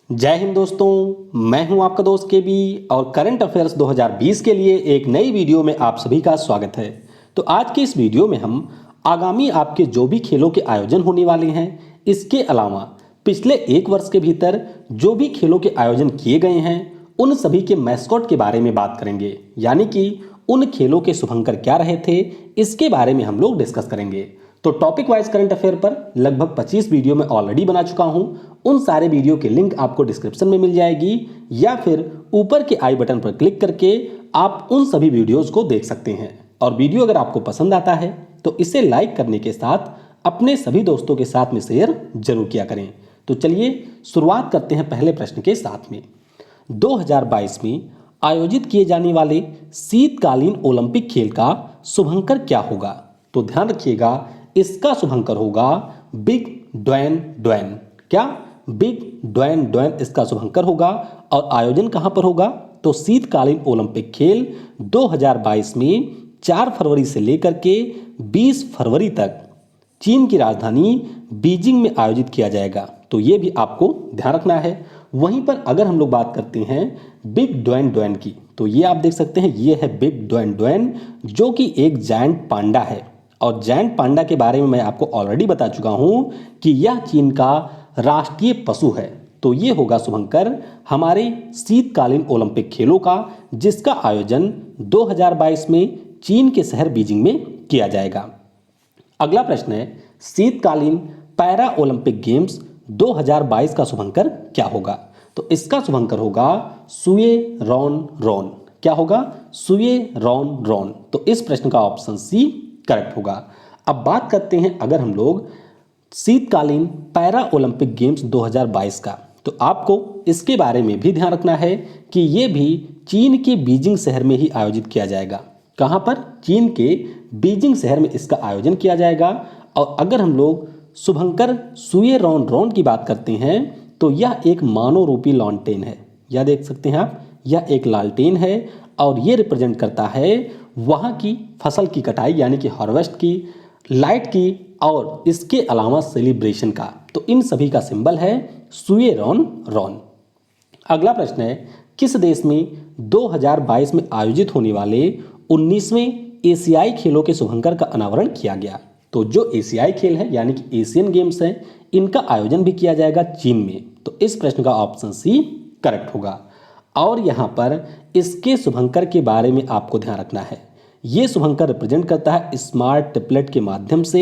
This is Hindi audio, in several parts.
जय हिंद दोस्तों, मैं हूं आपका दोस्त के बी और करंट अफेयर्स 2020 के लिए एक नई वीडियो में आप सभी का स्वागत है। तो आज के इस वीडियो में हम आगामी आपके जो भी खेलों के आयोजन होने वाले हैं, इसके अलावा पिछले एक वर्ष के भीतर जो भी खेलों के आयोजन किए गए हैं उन सभी के मैस्कॉट के बारे में बात करेंगे, यानी कि उन खेलों के शुभंकर क्या रहे थे, इसके बारे में हम लोग डिस्कस करेंगे। तो टॉपिक वाइज करंट अफेयर पर लगभग 25 वीडियो में ऑलरेडी बना चुका हूं। उन सारे वीडियो के लिंक आपको डिस्क्रिप्शन में मिल जाएगी या फिर ऊपर के आई बटन पर क्लिक करके आप उन सभी वीडियोस को देख सकते हैं। और वीडियो अगर आपको पसंद आता है तो इसे लाइक करने के साथ अपने सभी दोस्तों के साथ में शेयर जरूर किया करें। तो चलिए शुरुआत करते हैं पहले प्रश्न के साथ में। 2022 में आयोजित किए जाने वाले शीतकालीन ओलंपिक खेल का शुभंकर क्या होगा? तो ध्यान रखिएगा, इसका शुभंकर होगा बिग ड्वेन ड्वेन। क्या? बिग ड्वेन ड्वेन इसका शुभंकर होगा। और आयोजन कहां पर होगा? तो शीतकालीन ओलंपिक खेल 2022 में 4 फरवरी से लेकर के 20 फरवरी तक चीन की राजधानी बीजिंग में आयोजित किया जाएगा। तो ये भी आपको ध्यान रखना है। वहीं पर अगर हम लोग बात करते हैं बिग ड्वेन ड्वेन की, तो ये आप देख सकते हैं, ये है बिग ड्वेन ड्वेन, जो कि एक जायंट पांडा है। और जायंट पांडा के बारे में मैं आपको ऑलरेडी बता चुका हूं कि यह चीन का राष्ट्रीय पशु है। तो ये होगा शुभंकर हमारे शीतकालीन ओलंपिक खेलों का, जिसका आयोजन 2022 में चीन के शहर बीजिंग में किया जाएगा। अगला प्रश्न है, शीतकालीन पैरा ओलंपिक गेम्स 2022 का शुभंकर क्या होगा? तो इसका शुभंकर होगा सुए रॉन रॉन। क्या होगा? सुए रॉन रॉन। तो इस प्रश्न का ऑप्शन सी करेक्ट होगा। अब बात करते हैं अगर हम लोग शीतकालीन पैरा ओलंपिक गेम्स 2022 का, तो आपको इसके बारे में भी ध्यान रखना है कि ये भी चीन के बीजिंग शहर में ही आयोजित किया जाएगा। कहां पर? चीन के बीजिंग शहर में इसका आयोजन किया जाएगा। और अगर हम लोग शुभंकर सुए रॉन रॉन की बात करते हैं तो यह एक मानव रूपी लॉन्टेन है। यह देख सकते हैं आप, यह एक लालटेन है और ये रिप्रेजेंट करता है वहां की फसल की कटाई, यानी कि हार्वेस्ट की, लाइट की और इसके अलावा सेलिब्रेशन का। तो इन सभी का सिंबल है सुए रॉन रॉन। अगला प्रश्न है, किस देश में 2022 में आयोजित होने वाले 19वें एशियाई खेलों के शुभंकर का अनावरण किया गया? तो जो एशियाई खेल है यानी कि एशियन गेम्स हैं, इनका आयोजन भी किया जाएगा चीन में। तो इस प्रश्न का ऑप्शन सी करेक्ट होगा। और यहाँ पर इसके शुभंकर के बारे में आपको ध्यान रखना है। ये शुभंकर रिप्रेजेंट करता है स्मार्ट टेपलेट के माध्यम से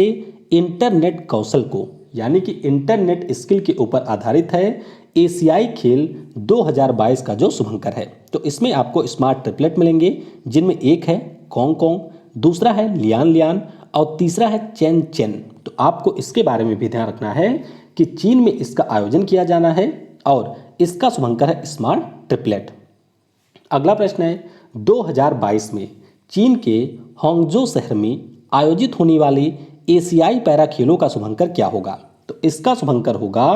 इंटरनेट कौशल को, यानी कि इंटरनेट स्किल के ऊपर आधारित है एशियाई खेल 2022 का जो शुभंकर है। तो इसमें आपको स्मार्ट टेपलेट मिलेंगे, जिनमें एक है कॉन्ग कॉन्ग, दूसरा है लियान लियान और तीसरा है चेन चेन। तो आपको इसके बारे में भी ध्यान रखना है कि चीन में इसका आयोजन किया जाना है और इसका शुभंकर है स्मार्ट ट्रिपलेट। अगला प्रश्न है, 2022 में चीन के हांगझो शहर में आयोजित होने वाले एशियाई पैरा खेलों का शुभंकर क्या होगा? तो इसका शुभंकर होगा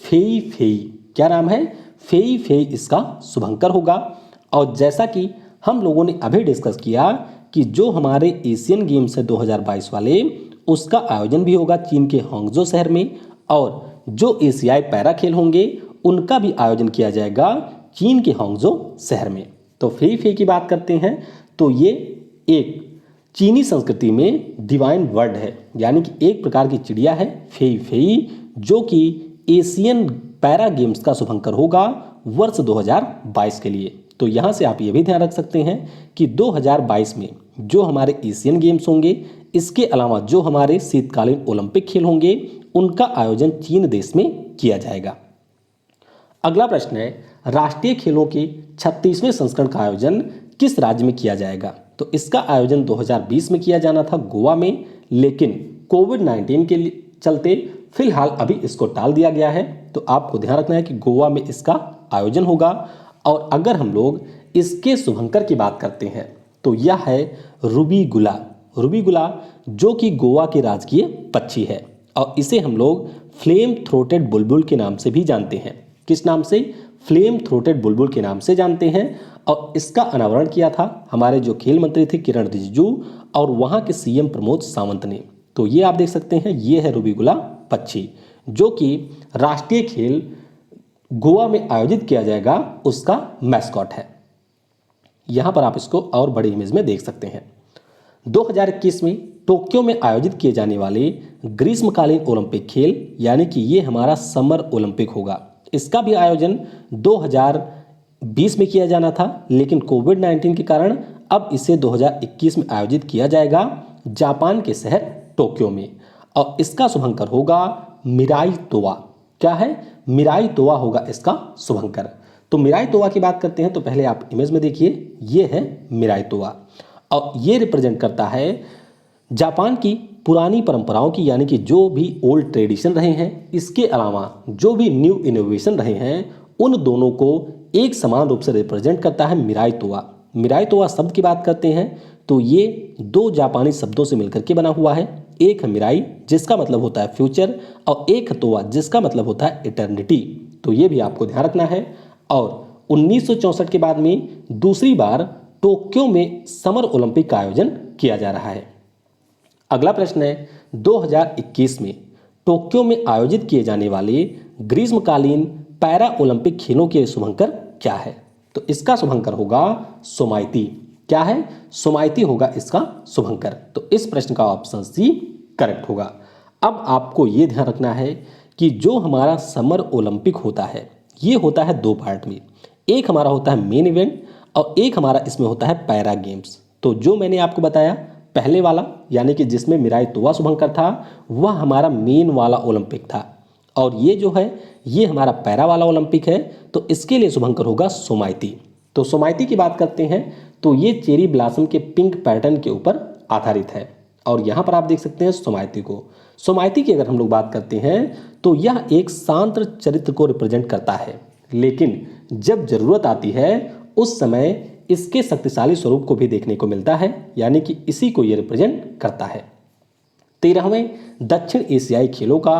फेई फेई। क्या नाम है? फेई फेई इसका शुभंकर होगा। और जैसा कि हम लोगों ने अभी डिस्कस किया कि जो हमारे एशियन गेम्स है 2022 वाले, उसका आयोजन भी होगा चीन के हांगझो शहर में, और जो एशियाई पैरा खेल होंगे उनका भी आयोजन किया जाएगा चीन के हांगझो शहर में। तो फेई फेई की बात करते हैं तो ये एक चीनी संस्कृति में डिवाइन वर्ड है, यानी कि एक प्रकार की चिड़िया है फेई फेई, जो कि एशियन पैरा गेम्स का शुभंकर होगा वर्ष 2022 के लिए। तो यहाँ से आप ये भी ध्यान रख सकते हैं कि 2022 में जो हमारे एशियन गेम्स होंगे, इसके अलावा जो हमारे शीतकालीन ओलंपिक खेल होंगे, उनका आयोजन चीन देश में किया जाएगा। अगला प्रश्न है, राष्ट्रीय खेलों के 36वें संस्करण का आयोजन किस राज्य में किया जाएगा? तो इसका आयोजन 2020 में किया जाना था गोवा में, लेकिन कोविड-19 के चलते फिलहाल अभी इसको टाल दिया गया है। तो आपको ध्यान रखना है कि गोवा में इसका आयोजन होगा। और अगर हम लोग इसके शुभंकर की बात करते हैं तो यह है रूबीगुला। रूबीगुला जो कि गोवा की राजकीय पक्षी है और इसे हम लोग फ्लेम थ्रोटेड बुलबुल के नाम से भी जानते हैं। किस नाम से? फ्लेम थ्रोटेड बुलबुल के नाम से जानते हैं। और इसका अनावरण किया था हमारे जो खेल मंत्री थे किरण रिजिजू और वहाँ के सीएम प्रमोद सावंत ने। तो ये आप देख सकते हैं, ये है रूबीगुला पक्षी, जो कि राष्ट्रीय खेल गोवा में आयोजित किया जाएगा उसका मैस्कॉट है। यहां पर आप इसको और बड़ी इमेज में देख सकते हैं। 2021 में टोक्यो में आयोजित किए जाने वाले ग्रीष्मकालीन ओलंपिक खेल यानी कि ये हमारा समर ओलंपिक होगा, इसका भी आयोजन 2020 में किया जाना था, लेकिन कोविड-19 के कारण अब इसे 2021 में आयोजित किया जाएगा जापान के शहर टोक्यो में। और इसका शुभंकर होगा मिराई तोवा। क्या है? मिराई तोवा होगा इसका शुभंकर। तो मिराई तोवा की बात करते हैं तो पहले आप इमेज में देखिए, ये है मिराई तोवा और ये रिप्रेजेंट करता है जापान की पुरानी परंपराओं की, यानी कि जो भी ओल्ड ट्रेडिशन रहे हैं, इसके अलावा जो भी न्यू इनोवेशन रहे हैं, उन दोनों को एक समान रूप से रिप्रेजेंट करता है मिराई तोवा। मिराई तोवा शब्द की बात करते हैं तो ये दो जापानी शब्दों से मिलकर के बना हुआ है। एक है मिराई जिसका मतलब होता है फ्यूचर और एक है तोवा जिसका मतलब होता है इटर्निटी। तो ये भी आपको ध्यान रखना है। और 1964 के बाद में दूसरी बार टोक्यो में समर ओलंपिक का आयोजन किया जा रहा है। अगला प्रश्न है 2021 में टोक्यो में आयोजित किए जाने वाले ग्रीष्मकालीन पैरा ओलंपिक खेलों के शुभंकर क्या है? तो इसका शुभंकर होगा सोमाइती। क्या है? सोमाइती होगा इसका शुभंकर। तो इस प्रश्न का ऑप्शन सी करेक्ट होगा। अब आपको यह ध्यान रखना है कि जो हमारा समर ओलंपिक होता है ये होता है दो पार्ट में, एक हमारा होता है मेन इवेंट और एक हमारा इसमें होता है पैरा गेम्स। तो जो मैंने आपको बताया पहले वाला यानी कि जिसमें मिराई तोवा शुभंकर था वह हमारा मेन वाला ओलंपिक था, और ये जो है ये हमारा पैरा वाला ओलंपिक है, तो इसके लिए शुभंकर होगा सोमाइती। तो सोमाइती की बात करते हैं तो ये चेरी ब्लॉसम के पिंक पैटर्न के ऊपर आधारित है, और यहाँ पर आप देख सकते हैं सोमाइती को। सोमाइती की अगर हम लोग बात करते हैं तो यह एक शांत चरित्र को रिप्रेजेंट करता है, लेकिन जब जरूरत आती है उस समय इसके शक्तिशाली स्वरूप को भी देखने को मिलता है, यानी कि इसी को यह रिप्रेजेंट करता है। 13वें दक्षिण एशियाई खेलों का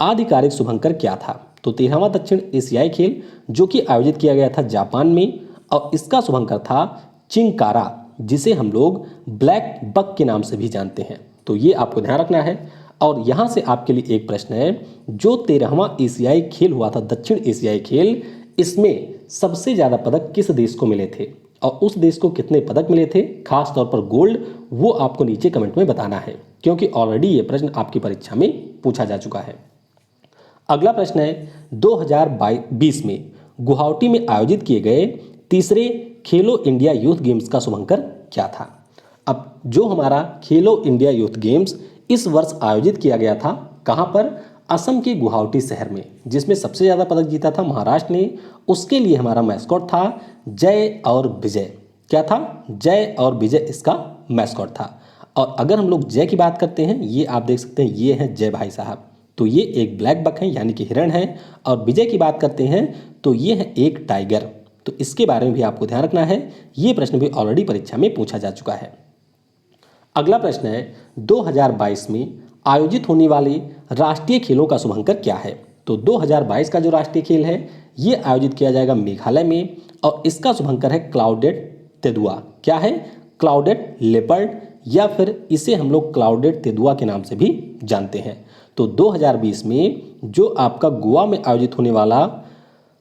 आधिकारिक शुभंकर क्या था? तो 13वां दक्षिण एशियाई खेल जो कि आयोजित किया गया था जापान में, और इसका शुभंकर था चिंकारा, जिसे हम लोग ब्लैक बक के नाम से भी जानते हैं। तो ये आपको ध्यान रखना है। और यहाँ से आपके लिए एक प्रश्न है, जो 13वां एशियाई खेल हुआ था दक्षिण एशियाई खेल, इसमें सबसे ज़्यादा पदक किस देश को मिले थे और उस देश को कितने पदक मिले थे, खास तौर पर गोल्ड, वो आपको नीचे कमेंट में बताना है, क्योंकि ऑलरेडी ये प्रश्न आपकी परीक्षा में पूछा जा चुका है। अगला प्रश्न है 2020 में गुवाहाटी में आयोजित किए गए तीसरे खेलो इंडिया यूथ गेम्स का शुभंकर क्या था? अब जो हमारा खेलो इंडिया यूथ गेम्स इस वर्ष आयोजित किया गया था कहाँ पर? असम के गुवाहाटी शहर में, जिसमें सबसे ज़्यादा पदक जीता था महाराष्ट्र ने। उसके लिए हमारा मैस्कॉट था जय और विजय। क्या था? जय और विजय इसका मैस्कॉट था। और अगर हम लोग जय की बात करते हैं, ये आप देख सकते हैं ये है जय भाई साहब, तो ये एक ब्लैक बक है यानी कि हिरण है। और विजय की बात करते हैं तो ये है एक टाइगर। तो इसके बारे में भी आपको ध्यान रखना है, ये प्रश्न भी ऑलरेडी परीक्षा में पूछा जा चुका है। अगला प्रश्न है 2022 में आयोजित होने वाले राष्ट्रीय खेलों का शुभंकर क्या है? तो 2022 का जो राष्ट्रीय खेल है ये आयोजित किया जाएगा मेघालय में, और इसका शुभंकर है क्लाउडेड तेंदुआ। क्या है? क्लाउडेड लेपर्ड, या फिर इसे हम लोग क्लाउडेड तेंदुआ के नाम से भी जानते हैं। तो 2020 में जो आपका गोवा में आयोजित होने वाला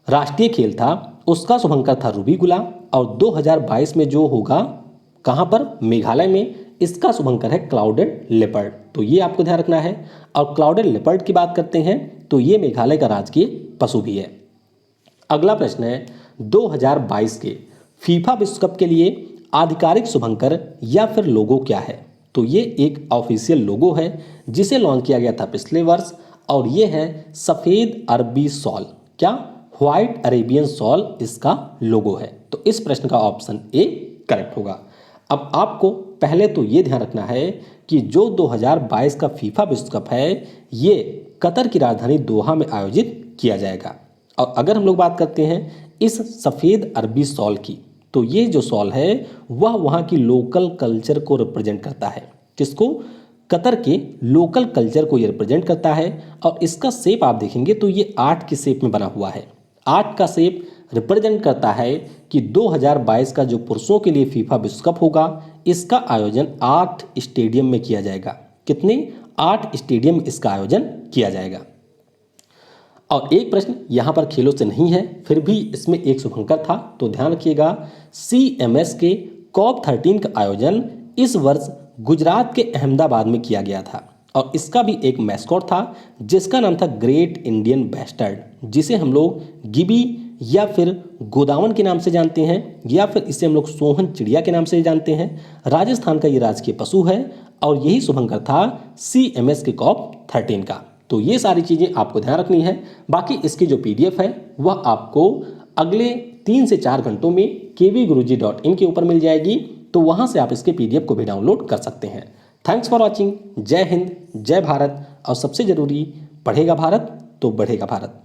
राष्ट्रीय खेल था उसका शुभंकर था रूबीगुला, और 2022 में जो होगा कहाँ पर? मेघालय में, इसका शुभंकर है क्लाउडेड लेपर्ड। तो ये आपको ध्यान रखना है। और क्लाउडेड लेपर्ड की बात करते हैं तो ये मेघालय का राजकीय पशु भी है। अगला प्रश्न है 2022 के फीफा विश्व कप के लिए आधिकारिक शुभंकर या फिर लोगो क्या है? तो ये एक ऑफिशियल लोगो है जिसे लॉन्च किया गया था पिछले वर्ष, और ये है सफ़ेद अरबी सॉल। क्या? व्हाइट अरेबियन सॉल इसका लोगो है। तो इस प्रश्न का ऑप्शन ए करेक्ट होगा। अब आपको पहले तो ये ध्यान रखना है कि जो 2022 का फीफा विश्व कप है ये कतर की राजधानी दोहा में आयोजित किया जाएगा। और अगर हम लोग बात करते हैं इस सफ़ेद अरबी सॉल की, तो ये जो सॉल है वह वहाँ की लोकल कल्चर को रिप्रेजेंट करता है। किसको? कतर के लोकल कल्चर को ये रिप्रेजेंट करता है। और इसका शेप आप देखेंगे तो ये 8 के शेप में बना हुआ है। 8 का शेप रिप्रेजेंट करता है कि 2022 का जो पुरुषों के लिए फीफा विश्व कप होगा इसका आयोजन 8 स्टेडियम में किया जाएगा। कितने? 8 स्टेडियम में इसका आयोजन किया जाएगा। और एक प्रश्न यहाँ पर खेलों से नहीं है, फिर भी इसमें एक शुभंकर था, तो ध्यान रखिएगा। CMS के COP13 का आयोजन इस वर्ष गुजरात के अहमदाबाद में किया गया था और इसका भी एक मैस्कॉट था जिसका नाम था ग्रेट इंडियन बैस्टर्ड, जिसे हम लोग गिबी या फिर गोदावन के नाम से जानते हैं या फिर इसे हम लोग सोहन चिड़िया के नाम से जानते हैं। राजस्थान का ये राजकीय पशु है और यही शुभंकर था CMS के COP13 का। तो ये सारी चीज़ें आपको ध्यान रखनी है। बाकी इसकी जो PDF है वह आपको अगले 3 से 4 घंटों में kvguruji.in के ऊपर मिल जाएगी, तो वहाँ से आप इसके PDF को भी डाउनलोड कर सकते हैं। Thanks for watching. जय हिंद, जय भारत और सबसे ज़रूरी, पढ़ेगा भारत तो बढ़ेगा भारत।